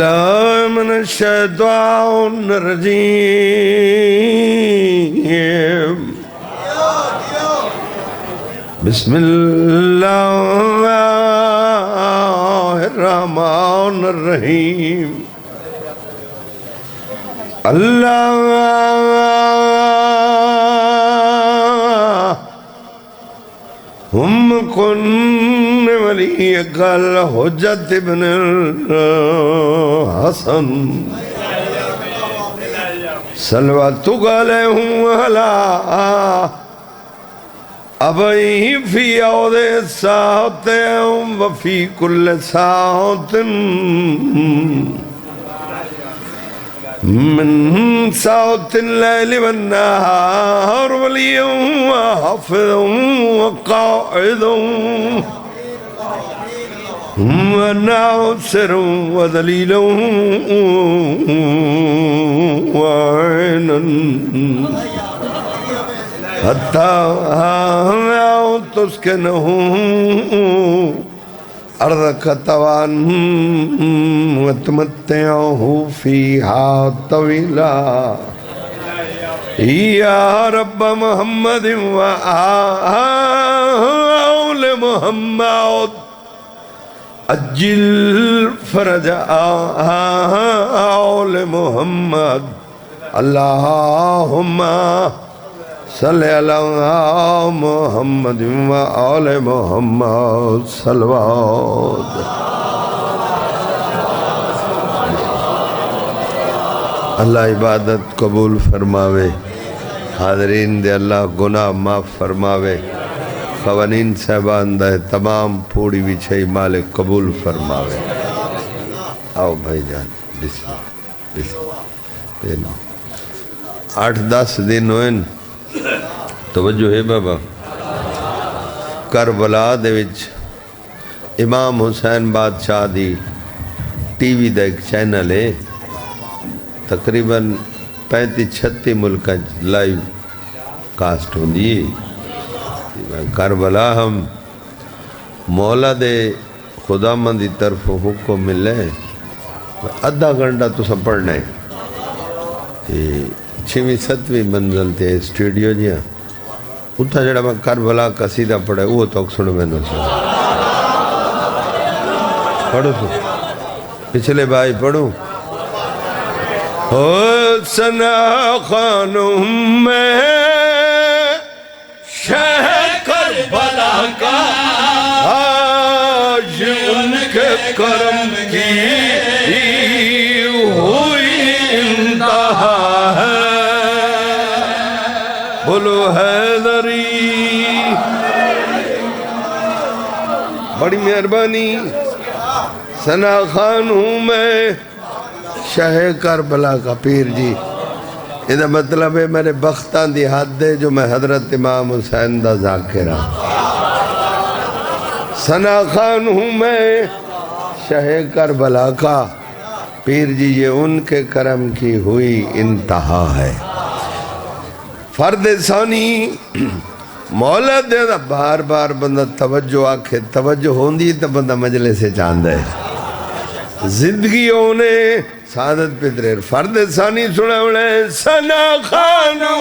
من الشيطان الرجيم بسم الله الرحمن الرحيم اللهم كن وليك الحجة ابن الحسن صلواتك عليه وعلى أبيه في يوم الساعة وفي كل ساعة من ساعة الليل والنهار واليوم وحافظ وقاعد وناصر وذليل وعين حتى تسكنه أرضك طوعا وتمتعه فيها طويلا يا رب محمد وآل محمد أجل فرج آل محمد اللهم صل على محمد وآل محمد صلوات اللہ عبادت قبول فرماوے حاضرین دے اللہ گناہ معاف فرماوے قوانین صاحبان دے تمام پوڑی بچھائی مالک قبول فرماوے آؤ بھائی جان بسم اللہ 8-10 دن ہوئن توجہ ہے بابا کربلا دے وچ امام حسین بادشاہ دی ٹی وی دا ایک چینل ہے تقریباً 35-36 ملکہ لائیو کاسٹ ہوں دی کربلا ہم مولا دے خدا مندی طرف حکم ملے ادھا گھنٹہ تو سب پڑھنا ہے 6ویں-7ویں منزل تے اسٹوڈیو جی ہاں اتھا جڑا میں کربلا قصیدہ پڑھا ہے وہ تو سنو میں نہ سنو پڑھو سو پچھلے بھائی پڑھو سنا خانم میں شہ کربلا کا آج ان کے کرم کی ہوئی انتہا ہے بولو حیدری بڑی مہربانی سنا خان ہوں میں شہ کربلا کا پیر جی یہ مطلب ہے میرے بختان دی حد ہے جو میں حضرت امام حسین دا ذاکرہ سنا خان ہوں میں شہ کربلا کا پیر جی یہ ان کے کرم کی ہوئی انتہا ہے فرد ثانی مولا دے دا بار بار بندہ توجہ آکھے توجہ ہوندی تو بندہ مجلے سے چاندہ ہے زندگی ہونے سعادت پتریر فرد ثانی سنے ہونے سنا خانو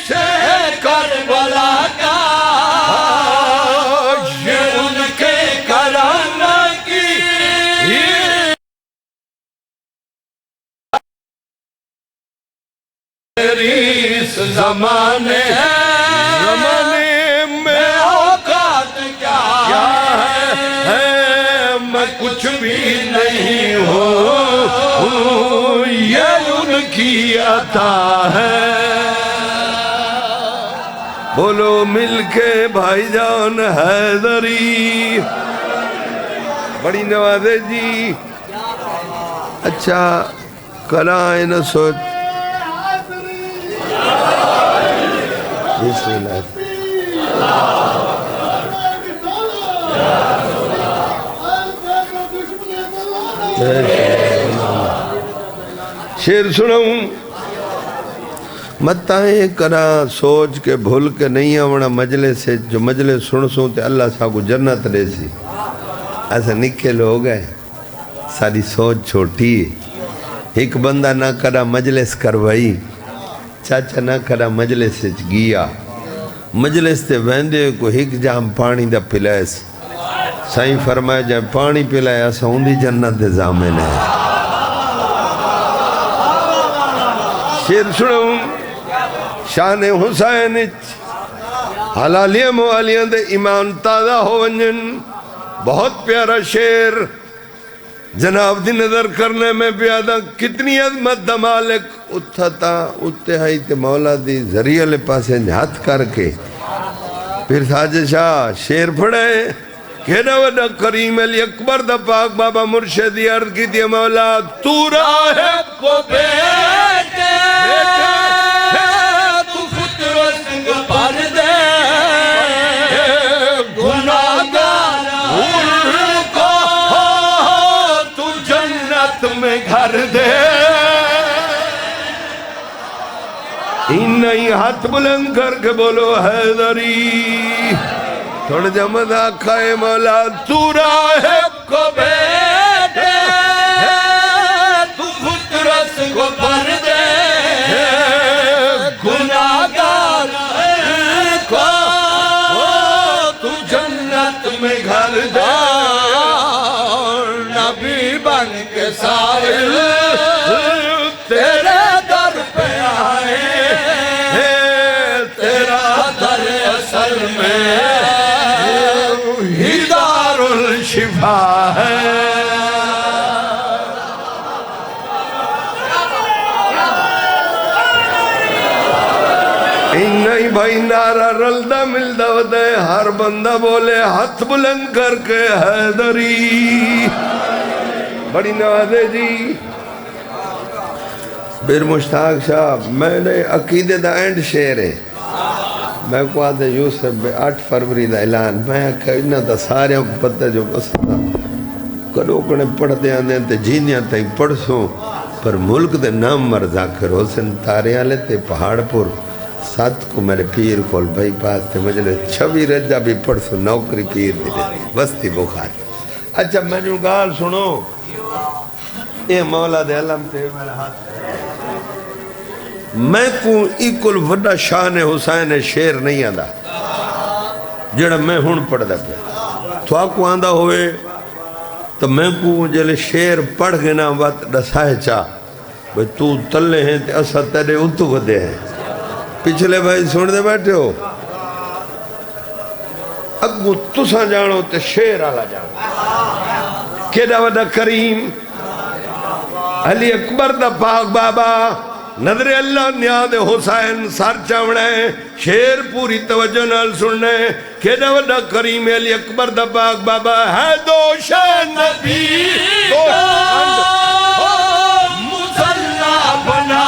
شہ کربلا کا یہ ان کے کرم کی اس زمانے میں اوقات کیا ہے میں کچھ بھی نہیں ہوں یہ ان کی عطا ہے بولو مل کے بھائی جان حیدری بڑی نوازے جی اچھا کلائیں نہ سوچ بسم اللہ شیر سنوں متائیں کرا سوچ کے بھول کے نہیں آونا مجلے سے جو مجلے سن سوں تے اللہ صاحب کو جنت لے سی ایسا نکے لوگ ہیں ساری سوچ چھوٹی ہے ایک بندہ نہ کرا مجلس کروائی چاچا نہ کرا مجلس گیا مجلس تے ویندے کو ایک جام پانی دا پلیس سائیں فرمایا جائے پانی پلایا سوندی جنت دے زامن ہے شیر سنوں شان حسین حلالیہ موالیاں دے ایمان تازہ ہو ونجن بہت پیارا شیر جناب دی نظر کرنے میں پیادا کتنی عظمت دا مالک اتھتا اتہائی تے مولا دی ذریعہ لے پاسے ہاتھ کر کے پھر ساجد شاہ شیر پڑھے کہنا وڈا کریم علی اکبر دا پاک بابا مرشدی عرض کی دی مولا تو راہب کو بیٹے تو خطر سنگ پر دے گناہگار کو تو جنت میں گھر دے نہیں ہاتھ بلند کر کے بولو حیدری تھوڑا جمد آقا مولا تو راہب کو بیٹے تو خود رس کو پر دے گناہگار کو تو جنت میں گھر دے نبی بن کے سائل تیرے در پہ آئے تیرا در اصل میں شفا ہے نہیں بھائی نعرہ رلدہ ملدہ ودے ہر بندہ بولے ہاتھ بلند کر کے حیدری بڑی نوازے جی بیر مشتاق صاحب میں نے عقیدے دا اینڈ شیر ہے میں کو آدھے یوسف 8 فروری دا اعلان میں کہنا دا سارے پتہ جو بستا کڑوکنے پڑھ دے آنے تے جینیاں تے پڑھ سوں پر ملک دے نام مرزا کر حسن تاریاں لیتے پہاڑ پر ساتھ کو میرے پیر کول بھائی پاس تے مجھے 26 رجہ بھی پڑھ سوں نوکری پیر دی دے بستی بخار اچھا میں جو گال سنو اے مولا دے علم تے میرے ہاتھ میں کو ایکل وڈا شان حسین شیر نہیں آدھا جڑا میں ہون پڑھ دا پہ تو آکو آندھا ہوئے تو میں کو جلے شیر پڑھ گے نا وقت ڈسائے چاہ بھئی تو تلے ہیں تے اسا تیرے اتو گدے ہیں پچھلے بھائی سن دے بیٹھے ہو اگو تسا جانو تے شیر آلا جانو کیڑا وڈا کریم علی اکبر دا پاک بابا نظر اللہ نیاد حسین سر چاوڑے شیر پوری توجہ نال سننے کیڑا وڈا کریم علی اکبر دا پاک بابا ہے دوش نبی مصلح بنا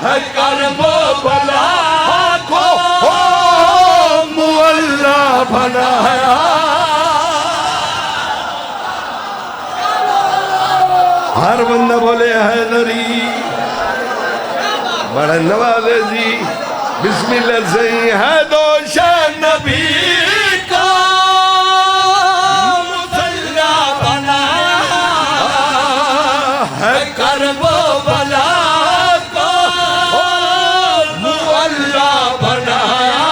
ہے کرب و بلا کو مولا بنایا ہر بندہ بولے حیدری بڑا نوازے جی بسم اللہ سے ہے دوش نبی کا مصلح بنایا ہے کرب و بلا کو مولا بنایا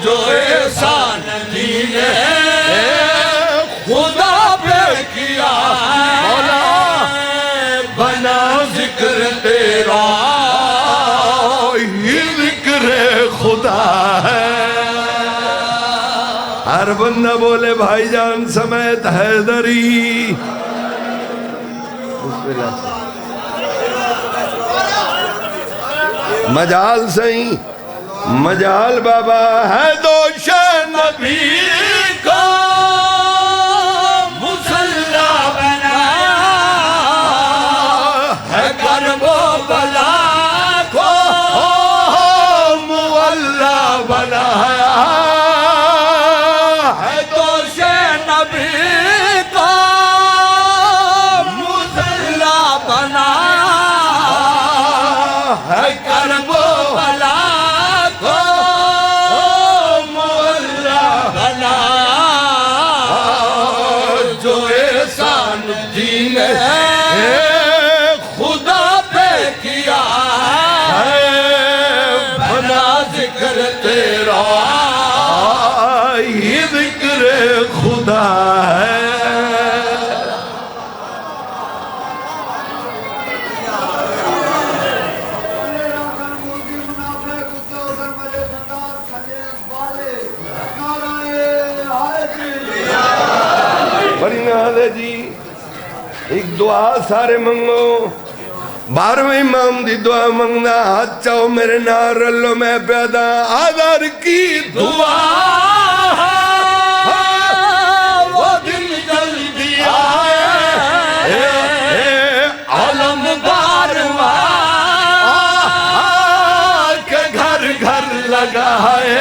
جو احسان دینے خدا پہ کیا بنا ذکر تیرا یہ ذکر خدا ہے ہر بندہ بولے بھائی جان سمیت حیدری مجال سہیں مجال بابا ہے دوش نبی کا یہی ذکر خدا ہے. بڑی ناز ہے جی. ایک دعا سارے منگو. 12ویں امام دی دعا منگنا. ہاتھ چاہو میرے نار رلو میں پیدا آدھار کی دعا. وہ دن جلدی آئے عالم بارواں کے گھر گھر لگا ہے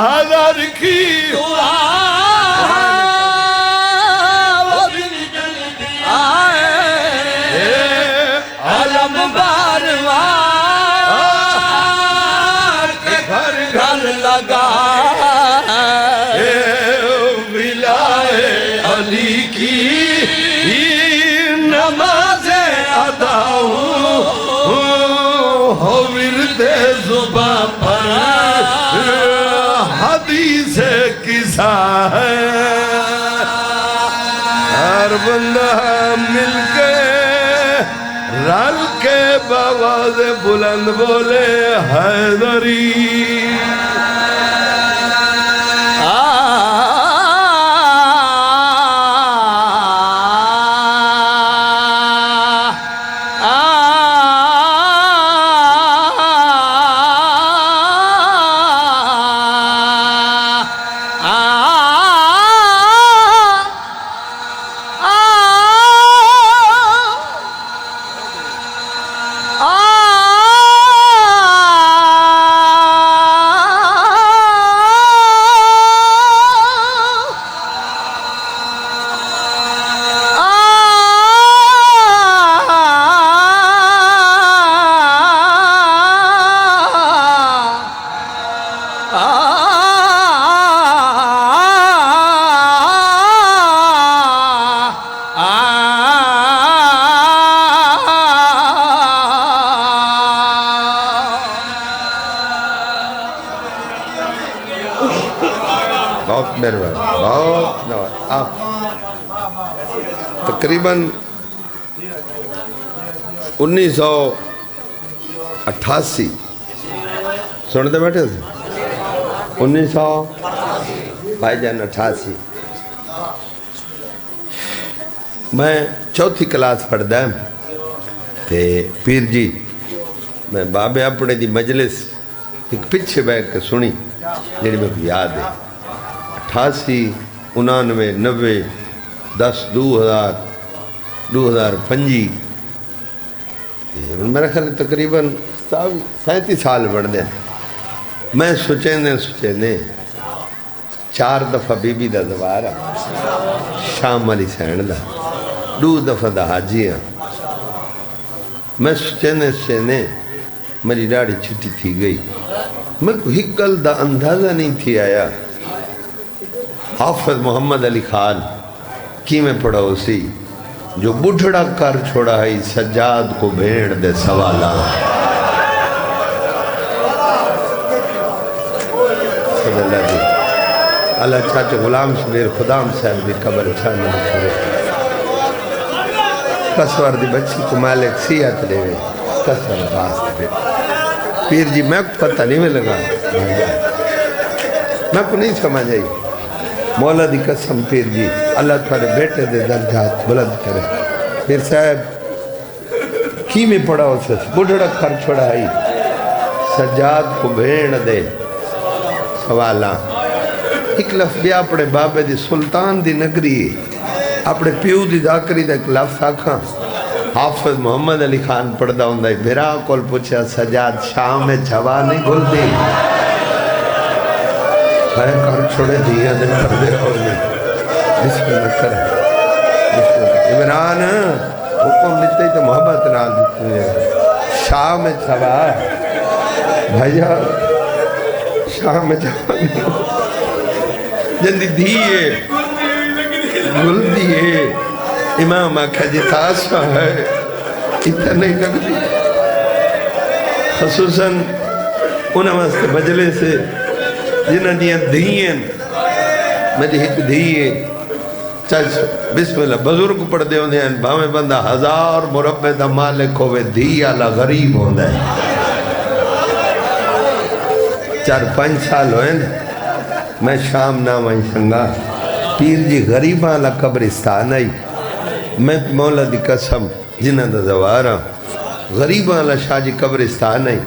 آدھار کی دعا. حدیث قصہ ہے ہر بندہ مل کے رل کے بآواز بلند بولے حیدری. بہت مہربان بہت نواز. آپ تقریباً 1988 سنتے بیٹھے تھے 1900 بھائی جان 88 میں چوتھی کلاس پڑھدا ہوں تے پیر جی میں بابے اپنے دی مجلس ایک پیچھے بیٹھ کے سنی جڑی میں یاد ہے 88 99 90 10 2000 2005 میرا خیال تقریباً 37 سال بڑھ دیں. میں سوچے 4 دفعہ بی بی دا دوارا شام علی سین دا 2 دفعہ دا حاجی ہاں. میں سوچے میری ڈاڑی چھٹی تھی گئی. میں کوئی گل دا اندازہ نہیں تھی آیا. حافظ محمد علی خان کی میں پڑھا اسی جو بڑھڑا کر چھوڑا ہے سجاد کو بھیڑ دے سوالا. اللہ چاچے غلام شبیر خدام صاحب دی قبر چھانے شروع کسور دی بچی کو مالک سیات لے گئے کسور باس دے. پیر جی میں پتہ نہیں میں لگا میں کو نہیں سمجھ آئی. مولا دی قسم پیر جی اللہ تھوڑے بیٹے دے درجات بلند کرے. پیر صاحب کی میں پڑھا اسے بڑھڑا کر چھوڑا ہے سجاد کو بھیڑ دے سوالا. ایک لفظ بھی اپنے بابے دی سلطان دی نگری اپنے پیو دی ذاکری دا ایک لفظ آکھاں. حافظ محمد علی خان پڑھدا ہوں دا بھیرا کول پوچھا سجاد شام میں جھوا نہیں گھل دی ہے کر چھوڑے دیا دن کر دے اور نہیں بسم اللہ کرے عمران حکم دیتے ہی تو محبت نال دیتے ہیں. شام میں جھوا بھائیہ شام میں جھوا جندی دھیئے گل دیئے امام آکھا جی تاسا ہے اتنا نہیں لگتی. خصوصاً انہاں واسطے بجلے سے جنہ دیا دھیئن میری ایک دھیئے چاچ بسم اللہ بزرگ پڑھ دے ہوندے ہیں بھامیں بندہ 1000 مربع دا مالک ہوئے دھی آلہ غریب ہوندہ ہے 4-5 سال ہوئے نا میں شام نام آئی سنگا پیر جی غریباں آلہ قبرستان آئی میں مولا دی قسم جنہ دا زوارا غریباں آلہ شاہ جی قبرستان آئی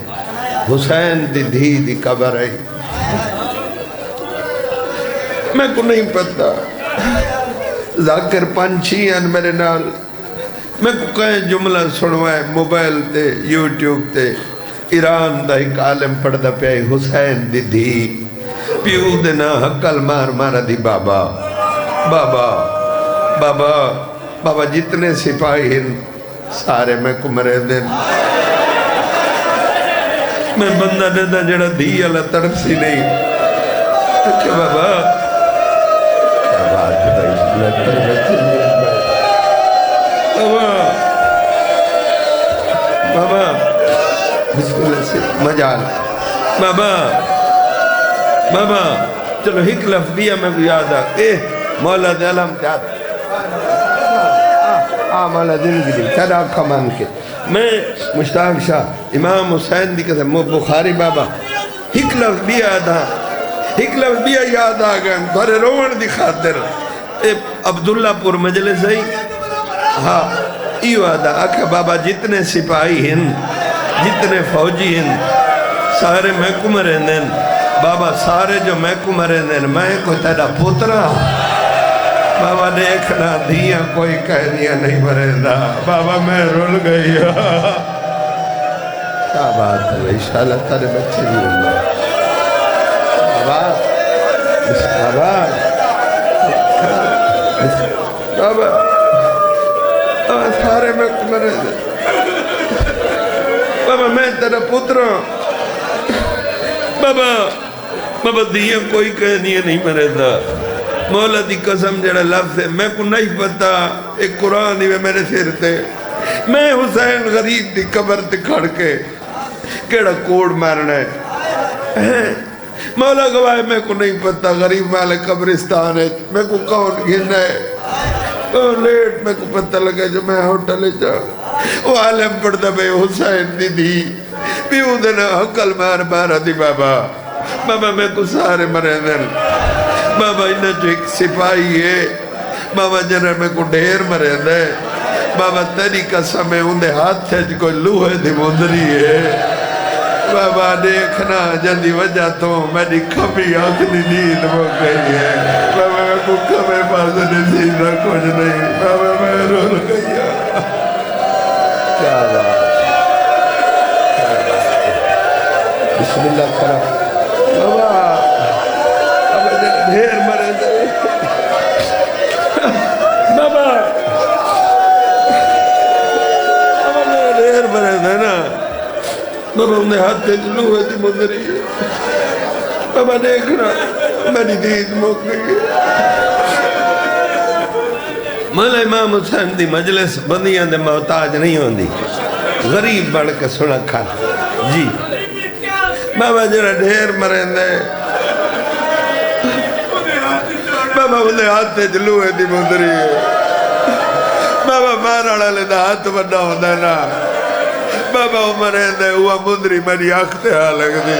حسین دی دھی دی قبر آئی میں کو نہیں پتا ذاکر پانچھی ہیں میرے نال میں کو کہیں جملہ سنوائے موبائل تے یوٹیوب تے ایران دا ایک عالم پڑھدا پہ حسین دی دھی پیو دینا حقل مار مارا دی بابا بابا بابا بابا جتنے سپاہی ہیں سارے میں کو مرے دن میں بندہ دیتا جڑا دھی اللہ تڑپ سی نہیں کہ بابا بابا بابا بسم اللہ سے مجال بابا بابا چلو ایک لفظ دیا میں کو یاد آ مولا دے علم تیاد مولا دن کی دل چڑا کمان کے میں مشتاق شاہ امام حسین دی کہتا بخاری بابا ایک لفظ بھی یاد آ گئے دورے روان دی خاطر عبداللہ پور مجلس ہے ہاں ایو آدھا آکھا بابا جتنے سپاہی ہیں جتنے فوجی ہیں سارے محکوم رہنے ہیں بابا سارے جو محکوم رہنے ہیں میں کوئی تیرا پوترا بابا دیکھنا دھیاں کوئی کہنیاں نہیں مرندہ بابا میں رول گئی کیا بات ہے انشاءاللہ تارے بچے بھی اللہ بابا بابا سارے میں مرے دے بابا میں تیرا پترا بابا بابا دیاں کوئی کہنیاں نہیں مرے دا مولا دی قسم جڑا لفظ ہے میں کو نہیں پتا ایک قرآن ہی میرے سر تے میں حسین غریب دی قبر تے کھڑ کے کیڑا کوڑ مارنا ہے مولا گواہ میں کو نہیں پتا غریب مالک قبرستان ہے میں کو کون گھننا ہے لیٹ میں کو پتہ لگا جو میں ہوٹلے جا وہ عالم پڑھتا بے حسین دی دی پیو دینا حقل مار مارا دی بابا بابا میں کو سارے مرے دن بابا انہا جو ایک سپاہی ہے بابا جنر میں کو ڈھیر مرے دے بابا تیری قسم ہے اندھے ہاتھ تھے جو کوئی لوہے دی مندری ہے بابا دیکھنا جلدی وجہ تو میری کھپی آنکھنی نیند ہو گئی ہے بابا میں کو کھپے پاس نصیب نہ کچھ نہیں بابا میں رول گئی کیا بات بسم اللہ کرا بابا بابا ڈھیر مرے دے بابا بابا میں ڈھیر مرے دے نا بابا انہیں ہاتھ تے جلو ہوئے تھی مندری ہے بابا دیکھنا میری دید موک گئی ہے مولا امام حسین دی مجلس بندیاں دے محتاج نہیں ہوندی غریب بڑھ کے سنا کھا جی بابا جرا ڈھیر مرین دے بابا انہیں ہاتھ تے جلو ہوئے تھی مندری ہے بابا مارا لے دا ہاتھ بڑھا ہوندہ نا بابا عمرے دے ہوا مندری میری آنکھ تے ہاں لگ دی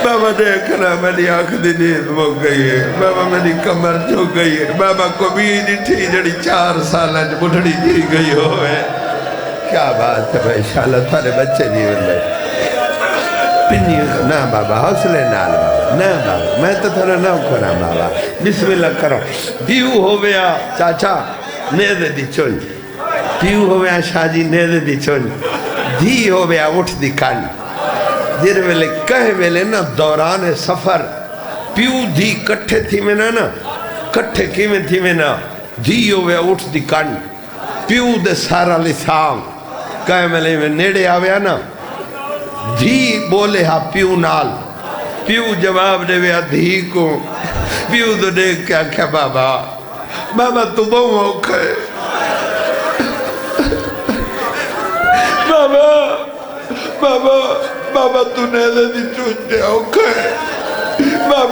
بابا دیکھنا میری آنکھ دی نیند مک گئی ہے بابا میری کمر جھک گئی ہے بابا کو بھی نہیں تھی جڑی 4 سالہ جو بڑھڑی جی گئی ہوئے کیا بات ہے بھائی انشاءاللہ تھارے بچے جیون میں پنی نا بابا حوصلے نال بابا نا بابا میں تو تھوڑا نہ کرا بابا بسم اللہ کرو دیو ہو گیا چاچا نیدے دی چونج پیو ہویا شاہ جی نیدے دی چونج دھی ہویا اٹھ دی کان جر ویلے کہے ویلے نا دوران سفر پیو دھی کٹھے تھی میں نا کٹھے کی میں تھی میں نا دھی ہویا اٹھ دی کان پیو دے سارا لسام کہے ویلے میں نیڑے آویا نا دھی بولے ہاں پیو نال پیو جواب دے ویا دھی کو پیو تو دیکھ کیا کیا بابا بابا تو بہو اوکھے بابا بابا تو نیدے دی چونج دے اوکھے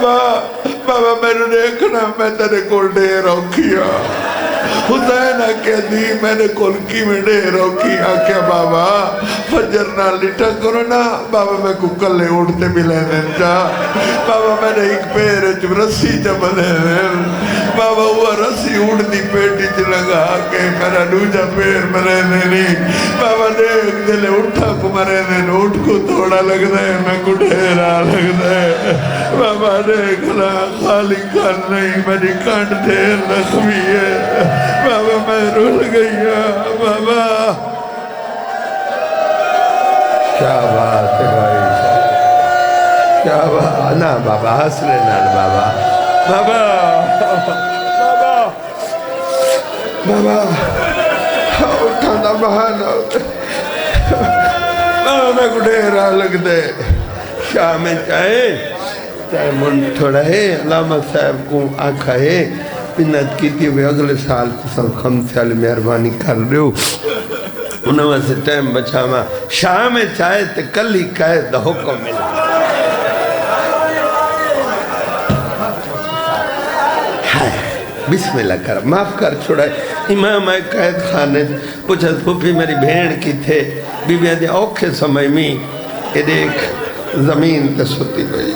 بابا بابا میرے دیکھنا میں تیرے کو ڈیر اوکھیا حسین آکے دی میں نے کل کی میں ڈیر اوکھی آکے بابا فجر نہ لٹا کرو نا بابا میں کو کلے اٹھتے ملے دن جا بابا میں نے ایک پیر چب رسی چب لے دن بابا وہ رسی اٹھ دی پیٹی چ لگا کے میرا دوجا پیر مرے دینی بابا دیکھ دلے اٹھا کو مرے دین اٹھ کو توڑا لگ دے میں کو ڈھیرا لگ دے بابا دیکھنا خالی کر نہیں میری کانٹ ڈھیر لخمی ہے بابا میں رول گئی بابا کیا بات ہے بھائی کیا بات نا بابا حسنے نال بابا بابا بابا بابا اٹھانا بہانا بابا میں کو ڈھیرا لگ دے شاہ میں چاہے من تھوڑا ہے علامہ صاحب کو آنکھا ہے پنت کی تھی وہ اگلے سال سب خمس سال مہربانی کر رہے ہو انہوں سے ٹائم بچا ماں شاہ میں چاہے تو کل ہی کہے دا حکم ملا بسم اللہ کر معاف کر چھوڑا امام آئے قید خانے پوچھا پھوپی میری بھین کی تھے بی بی آدھے اوکھے سمجھ میں یہ دیکھ زمین تے ستی گئی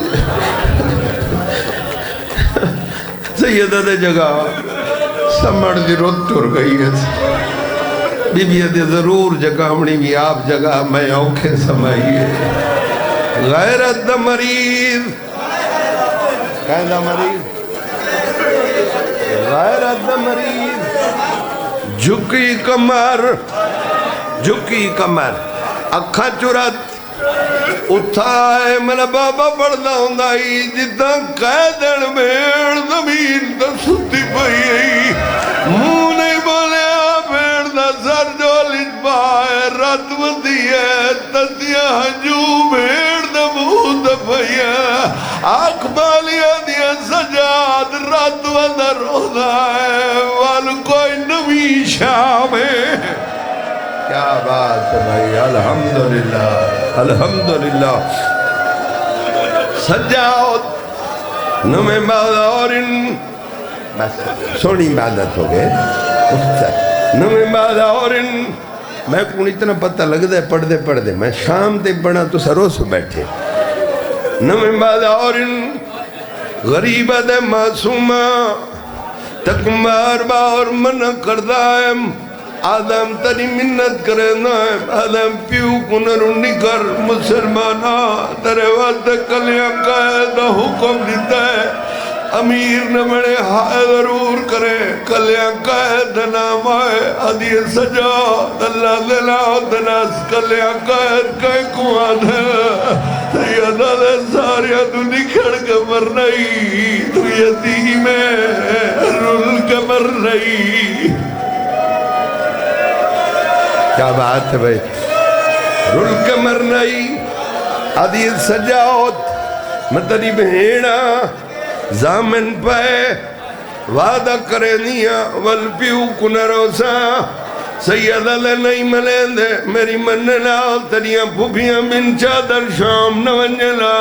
سیدہ دے جگہ سمڑ دی رت ٹر گئی ہے بی بی آدھے ضرور جگہ ہمڑی بھی آپ جگہ میں اوکھے سمجھئے غیرت دا مریض قیدہ مریض غیرت دا مریض جھکی کمر اکھا چرت اتھائے میرا بابا پڑھنا ہوندائی جتا قیدن بیڑ زمین تا ستی پئی منہ نہیں بولیا بیڑ دا سر جو لج پائے رات ودی ہے تدیا ہنجو بیڑ دا منہ دا پئی آنکھ بالیا دیا سجاد رات ودہ روزہ ہے وال کوئی نمی شام ہے کیا بات ہے بھائی الحمدللہ الحمدللہ سجاد نمیں بادورن بس سونی عبادت ہو گئے نمیں بادورن میں کون اتنا پتہ لگ دے پڑھ دے میں شام تے پڑھا تو سرو سے بیٹھے نمیں بادورن غریبت معصومہ تکمار باور منع کردائم آدم تری منت کرنا ہے آدم پیو کنرونی کر مسلمانہ ترے وقت کلیاں قائدہ حکم دیتا ہے امیر نہ بڑے ہائے ضرور کرے کلیاں قائد نام آئے حدیث سجاد اللہ دلہ دناس کلیاں قائد کئی کوان ہے سیدہ دے ساریا تو نکھڑ کے مر رہی تو یتیم ہے رول کے مر رہی کیا بات ہے بھائی رول کے مر رہی حدیث سجاد متری بہینا زامن پہ وعدہ کرے نیا والپیو کنروسا سیدہ لے نہیں ملین دے میری مننا تریاں پھوپیاں من چادر شام نونجلا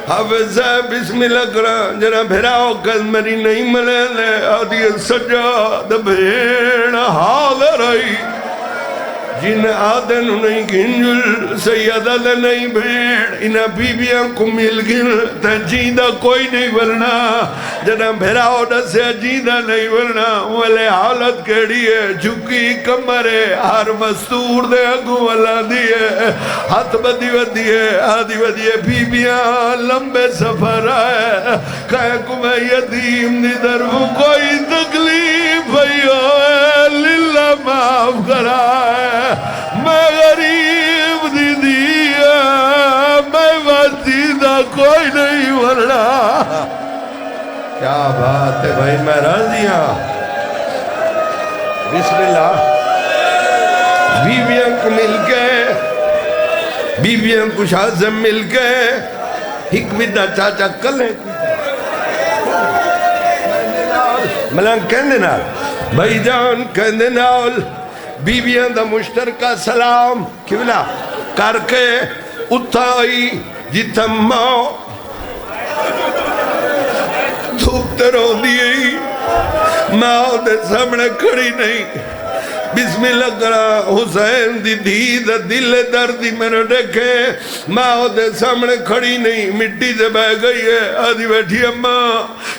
حافظہ بسم اللہ کرا جنا بھراؤ کل میری نہیں ملین دے حدیث سجاد بھیڑ حاضر آئی جن آدن نہیں گھنجل سیدہ لے نہیں بھیڑ انہا بیبیاں کو مل گل تجیدہ کوئی نہیں ورنا جنا بھیراؤ سے جیدہ نہیں ورنا والے حالت کیڑی ہے جھکی کمرے ہر مستور دے اگو والا دیئے ہاتھ بدی ودی ہے آدھی ودی ہے بیبیاں لمبے سفر آئے کہے کو میں یتیم دی درو کوئی تکلیف ہے للہ معاف کرائے میں غریب دی دیا میں وسیدہ کوئی نہیں ورنا کیا بات ہے بھائی میں راضی ہوں بسم اللہ بیویاں کو مل کے بیویاں کو شازم مل کے حکمتہ چاچا کلیں ملان کہنے نال بھائی جان کہنے نال بیویاں دا مشترکہ سلام کیولا کر کے اتھائی جتم ماں تے رو دیئی ماں دے سامنے کھڑی نہیں بسم اللہ کرا حسین دی دھی دا دل دردی میں نے دیکھے ماں دے سامنے کھڑی نہیں مٹی سے بہ گئی ہے آدھی بیٹھی اماں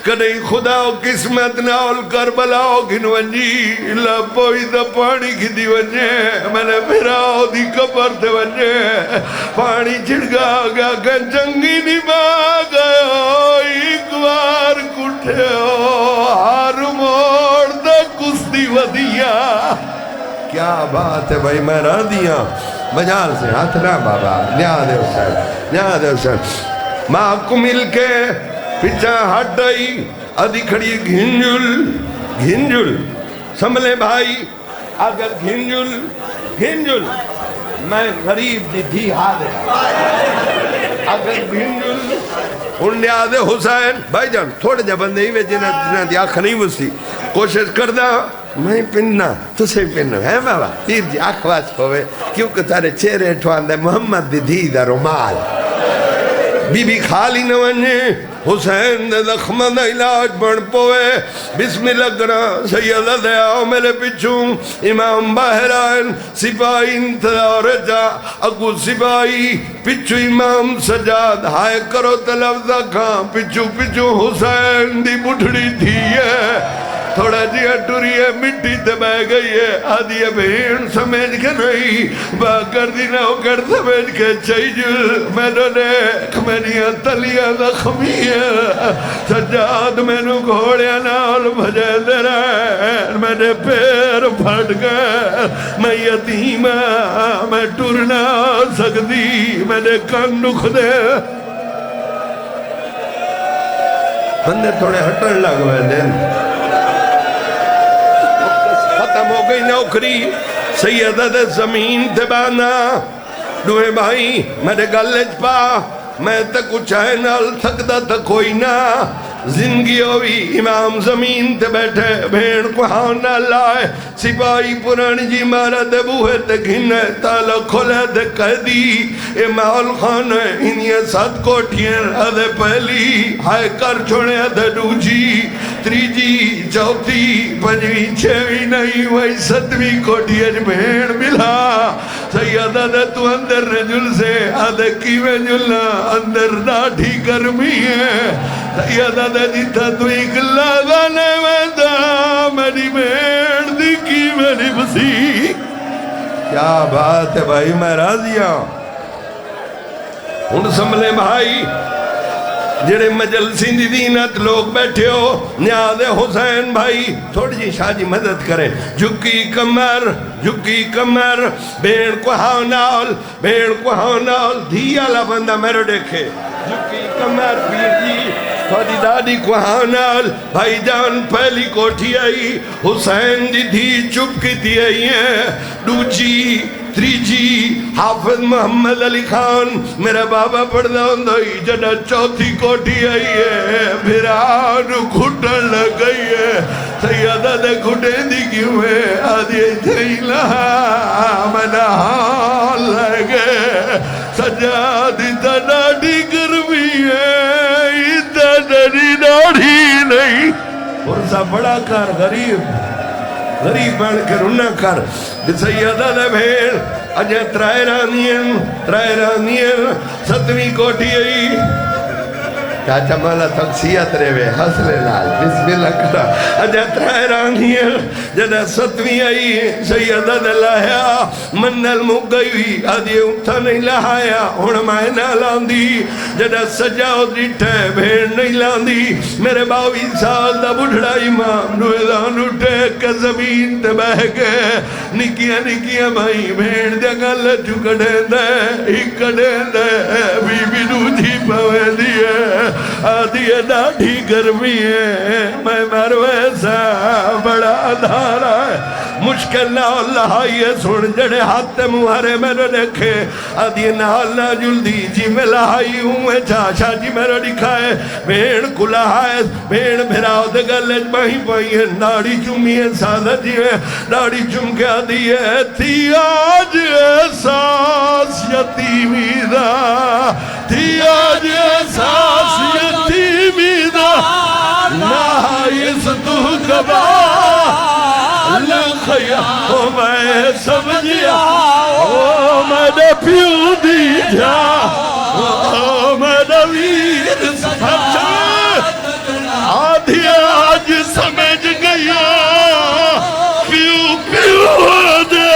کدیں خدا و قسمت ناول کربلا ہو گن ونجی لپوئی دا پانی کی دی ونجے میں نے پھرا دی قبر تے ونجے پانی چھڑگا گیا کہ جنگی نبا گیا ایک بار کٹھے ہو ہار موڑ دا کستی ودیا کیا بات ہے بھائی میں رہ دیا بجال سے ہاتھ نہ بابا لیا دے حسین ماں کو مل کے پچھا ہٹ آئی آدھی کھڑی گھنجل سنبھلے بھائی اگر گھنجل میں غریب دی تھی حال ہے اگر گھنجل ان لیا دے حسین بھائی جان تھوڑے جا بندے ہی جنہیں دی آنکھ نہیں بستی کوشش کردہ میں پننا تسے پننا ہے بابا پیر جی آخواز پوے کیونکہ تارے چہرے ٹھوان دے محمد دی دھی دا رومال بی بی خالی نہ ونجے حسین دے زخمہ دا علاج بن پوے بسم اللہ کرا سیدہ دے آؤ میرے پچھوں امام باہر آئین سپاہی انتظار جا اگو سپاہی پچھو امام سجاد ہائے کرو تلفظہ کھاں پچھو حسین دی بڑھڑی تھی ہے تھوڑا جی اٹوری ہے مٹی تے بہ گئی ہے آدھی ہے بھین سمیج کے نہیں باکر دی نہ ہو کر سمیج کے چاہیے میں نے دیکھ میری تلیاں زخمی ہے سجاد میں نے گھوڑیاں نال بھجے دے رہے میں نے پیر پھٹ گئے میں یتیم میں ٹرنا سکتی میں نے کن نکھ دے بندے تھوڑے ہٹن لگ ہوئے دن ختم ہو گئی نوکری سیدہ دے زمین تے بانا دوئے بھائی میرے گلج پا میں تک اچھائے نال تھکدا تھا کوئی نہ زندگی ہوئی امام زمین تے بیٹھے بھیڑ کو ہاں نہ لائے سپاہی پرانی جی مارا دے بوہے تے گھنے تالا کھولے دے قیدی اے مال خان انہیں 7 کوٹھیں ادھے پہلی ہائے کر چھوڑے ادھے دوجی تریجی چوتھی پنجوی چھوی نہیں وہی 7ویں کوٹھی اج بھیڑ ملا سیدہ دے تو اندر رجل سے ادھے کیویں جلنا اندر ڈاٹھی گرمی ہے سیدہ دے جیتا تو ایک لگانے میں دا میری بھیڑ دی کی میری بسی کیا بات ہے بھائی میں راضیاں ان سنبھلے بھائی جڑے مجلسی دی دینت لوگ بیٹھے ہو نیاز حسین بھائی تھوڑی جی شاہ جی مدد کرے جھکی کمر بھیڑ کو ہاؤنال دھیالا بندہ میرے دیکھے جھکی کمر پیر جی تھوڑی دادی کو ہاؤنال بھائی جان پہلی کوٹھی آئی حسین دی دھی چپ کی تھی آئی ہیں دوجی تریجی حافظ محمد علی خان میرا بابا پڑھدا ہوندائی جڑا چوتھی کوٹھی آئی ہے بھران گھٹن لگ گئی ہے سیدہ دے گھٹے دی کیوں ہے آدھی تھیلا منا حال لگے سجادی تناڈی گرمی ہے اتنی ناڑھی نہیں اور سا بڑا کار غریب بن کے رنہ کر سیدہ دے بھیڑ اجے ترائے رانین 7ویں کوٹھی آئی چاچا مالا تقسیت رہے حسلے نال بسم اللہ کرا اجے ترائے رانین جدہ 7ویں آئی سیدہ دے لایا منل مک گئی ہوئی آدھی اتھا نہیں لایا ہون میں نہ لاندی جدہ سجاؤ ڈٹھے بھیڑ نہیں لاندی میرے 22 سال دا بڑھڑا امام نویدان اٹھے کہ زمین تے بہ گئے نکیاں بھائی بھیڑ جگہ لچکڑے دے بی بی دوجی پوے دیئے آدھی ڈاڑھی گرمی ہے میں مر ویسا بڑا دھارا ہے مشکل نہ اللہ یہ سن جڑے ہاتھ مہارے میرے دیکھے آدھی نہ اللہ جلدی جی میں لہائی ہوں میں چاشا جی میرے دکھائے بھیڑ کلا ہے بھیڑ بھراؤ دے گلج بہی پہی ہے ناڑی چومی ہے سادہ جی ہے ناڑی چوم کے آدھی ہے تھی آج احساس یتیمی دا تھی آج احساس یتیمی دا مصطفیٰ لکھیا میں سمجھیا میں پیو دی جا میں ویر سچ آدھی آج سمجھ گیا پیو پیو دے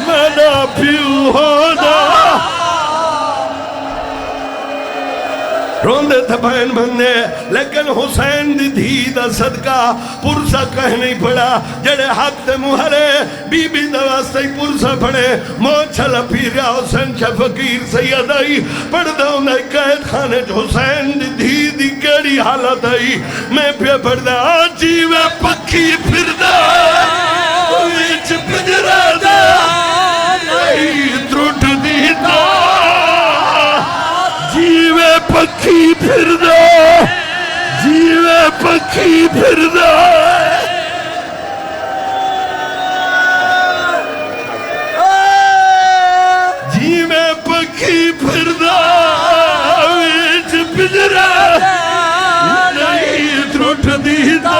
میرا پیو ہونا روندے تھے بہن بندے لیکن حسین دی دھی دا صدقہ پرسا کہہ نہیں پڑا جڑے حق دے مہرے بی بی دواستے پرسا پڑے موچھلا پیریا حسین چا فقیر سید آئی پڑھ دا انہیں قید خانے جو حسین دی دھی دی کیڑی حالت آئی میں پہ پڑھ دا جیوے پکی پھر دا ویچ پجرا دا نہیں ترٹ دیتا جیوے پکھی پھر دا جیوے پکھی پھر دا جیوے پکھی پھر دا ویچ پجرا نہیں ترٹ دیتا